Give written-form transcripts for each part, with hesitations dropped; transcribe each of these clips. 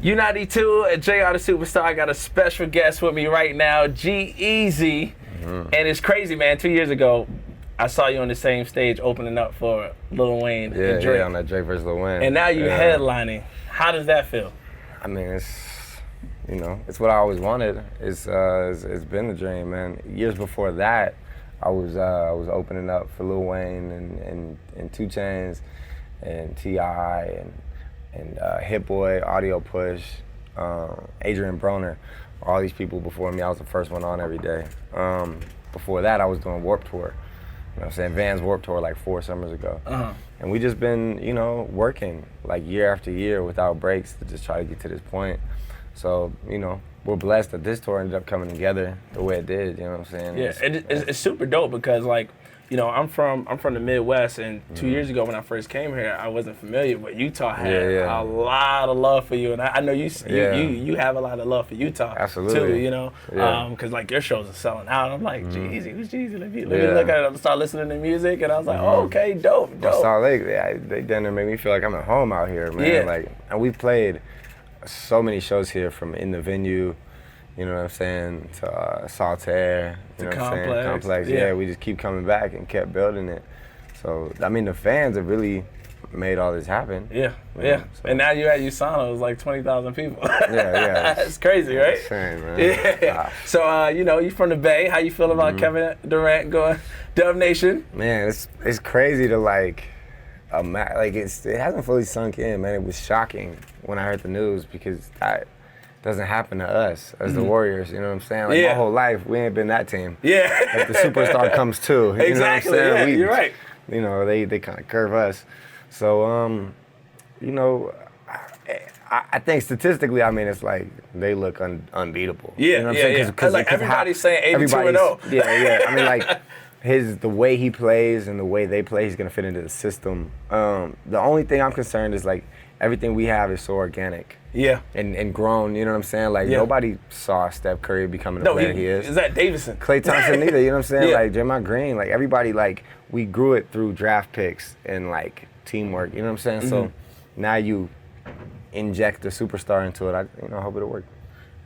U92 and JR the Superstar. I got a special guest with me right now, G-Eazy. And it's crazy, man. 2 years ago, I saw you on the same stage opening up for Lil Wayne and Drake. Yeah, on that Drake versus Lil Wayne. And now you headlining. How does that feel? I mean, it's what I always wanted. It's been the dream, man. Years before that, I was opening up for Lil Wayne and 2 Chainz and T.I. and Hit Boy, Audio Push, Adrian Broner, all these people before me. I was the first one on every day. Before that, I was doing Warped Tour. You know what I'm saying? Vans Warped Tour like 4 summers ago. And we just been, working like year after year without breaks to just try to get to this point. So, we're blessed that this tour ended up coming together the way it did, you know what I'm saying? Yeah, it's super dope because I'm from the Midwest, and 2 years ago when I first came here, I wasn't familiar, but Utah had a lot of love for you, and I know you have a lot of love for Utah. Absolutely. Too, because like your shows are selling out. I'm like, G-Eazy, who's G-Eazy? Let me look at it, start listening to music, and I was like, oh, okay, dope. Salt Lake, they done there make me feel like I'm at home out here, man. Yeah. And we played so many shows here from in the venue. You know what I'm saying? To Saltaire, you know what I'm saying? Complex. Yeah, we just keep coming back and kept building it. So, I mean, the fans have really made all this happen. Yeah. So. And now you're at USANA, it was like 20,000 people. Yeah. That's crazy, right? Insane, man. Yeah. So, you're from the Bay. How you feel about Kevin Durant going Dub Nation? Man, it's crazy to it hasn't fully sunk in, man. It was shocking when I heard the news because doesn't happen to us as the Warriors, you know what I'm saying? My whole life, we ain't been that team. Yeah. Like the superstar comes too. You exactly, know what I'm saying? You're right. They kind of curve us. So, I think statistically, I mean, it's like they look unbeatable. Yeah, you know what I'm saying? Because like everybody's saying 82-0. Yeah. I mean, like, the way he plays and the way they play, he's going to fit into the system. The only thing I'm concerned is, like, everything we have is so organic. Yeah. And grown, you know what I'm saying? Like, nobody saw Steph Curry becoming the player he is. Is that Davidson? Klay Thompson neither, you know what I'm saying? Like, Draymond Green, like, everybody, like, we grew it through draft picks and, like, teamwork, you know what I'm saying? So now you inject the superstar into it. I hope it'll work.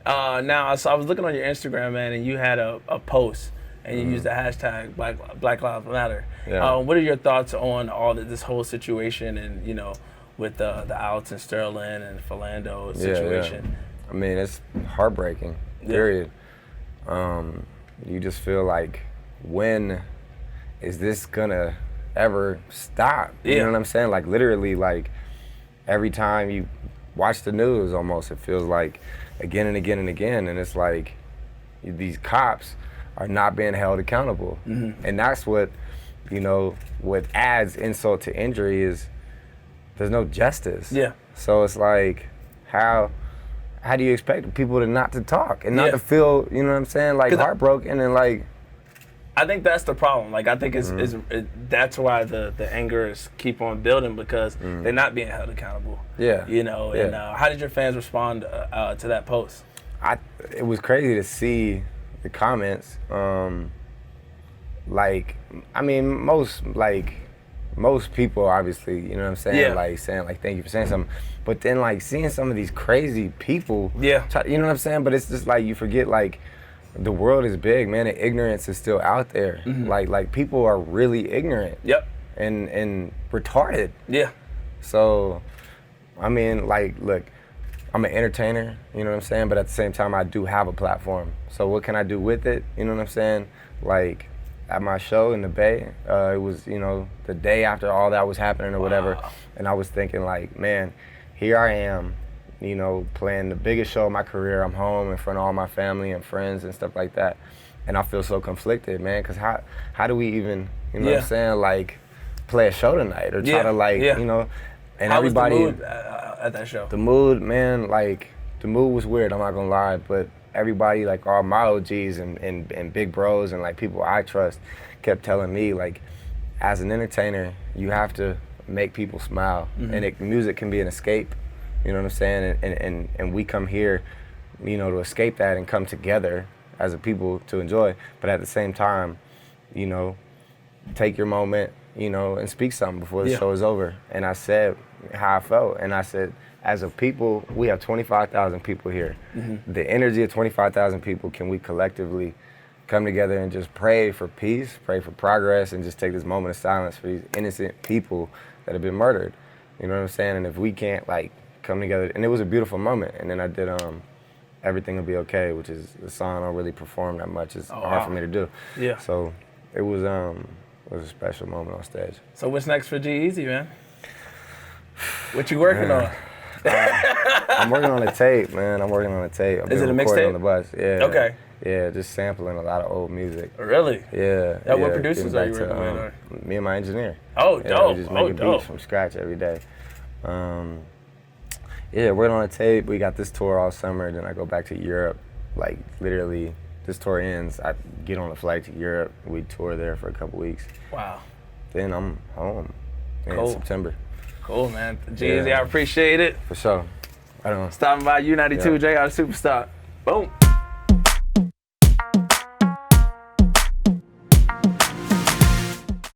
Now, so I was looking on your Instagram, man, and you had a post, and you used the hashtag Black Lives Matter. Yeah. What are your thoughts on all this whole situation and, with the Alton Sterling and Philando situation? Yeah. I mean, it's heartbreaking, period. You just feel like, when is this gonna ever stop? You know what I'm saying? Like, literally, like, every time you watch the news almost, it feels like again and again and again, and it's like these cops are not being held accountable. And that's what adds insult to injury is there's no justice. Yeah. So it's like, how do you expect people to not to talk and not to feel, you know what I'm saying, like heartbroken and like. I think that's the problem. Like, I think that's why the anger is keep on building because they're not being held accountable. Yeah. And how did your fans respond to that post? It was crazy to see the comments. Most people obviously, you know what I'm saying, like saying like thank you for saying something, but then like seeing some of these crazy people, you know what I'm saying. But it's just like you forget like the world is big, man, and ignorance is still out there. Like people are really ignorant. Yep. And retarded. Yeah. So, I mean, like, look, I'm an entertainer, you know what I'm saying, but at the same time I do have a platform. So what can I do with it? You know what I'm saying? Like, at my show in the Bay, it was, the day after all that was happening or whatever, and I was thinking like, man, here I am, playing the biggest show of my career. I'm home in front of all my family and friends and stuff like that, and I feel so conflicted, man, because how do we even, you know what I'm saying, like, play a show tonight or try to like, and how everybody. was the mood at that show? The mood, man, like, the mood was weird, I'm not gonna lie, but everybody, like all my OGs and big bros and like people I trust kept telling me, like, as an entertainer, you have to make people smile. And music can be an escape, you know what I'm saying? And we come here, to escape that and come together as a people to enjoy. But at the same time, take your moment, and speak something before the show is over. And I said how I felt, and I said, as a people, we have 25,000 people here. The energy of 25,000 people, can we collectively come together and just pray for peace, pray for progress, and just take this moment of silence for these innocent people that have been murdered? You know what I'm saying? And if we can't like come together, and it was a beautiful moment. And then I did Everything Will Be Okay, which is a song I don't really perform that much. It's hard for me to do. Yeah. So it was a special moment on stage. So what's next for G-Eazy, man? What you working on? I'm working on a tape, man. I'm working on a tape. Is it a recording mixtape? on the bus. Yeah. Okay. Yeah, just sampling a lot of old music. Really? Yeah. What producers are you working with? Me and my engineer. Oh, dope. We just making beats from scratch every day. Working on a tape. We got this tour all summer. Then I go back to Europe. Like literally, this tour ends. I get on a flight to Europe. We tour there for a couple weeks. Wow. Then I'm home in September. Cool, man. G-Eazy, I appreciate it. For sure. I don't know. Stopping by U92, J.R. Superstar. Boom.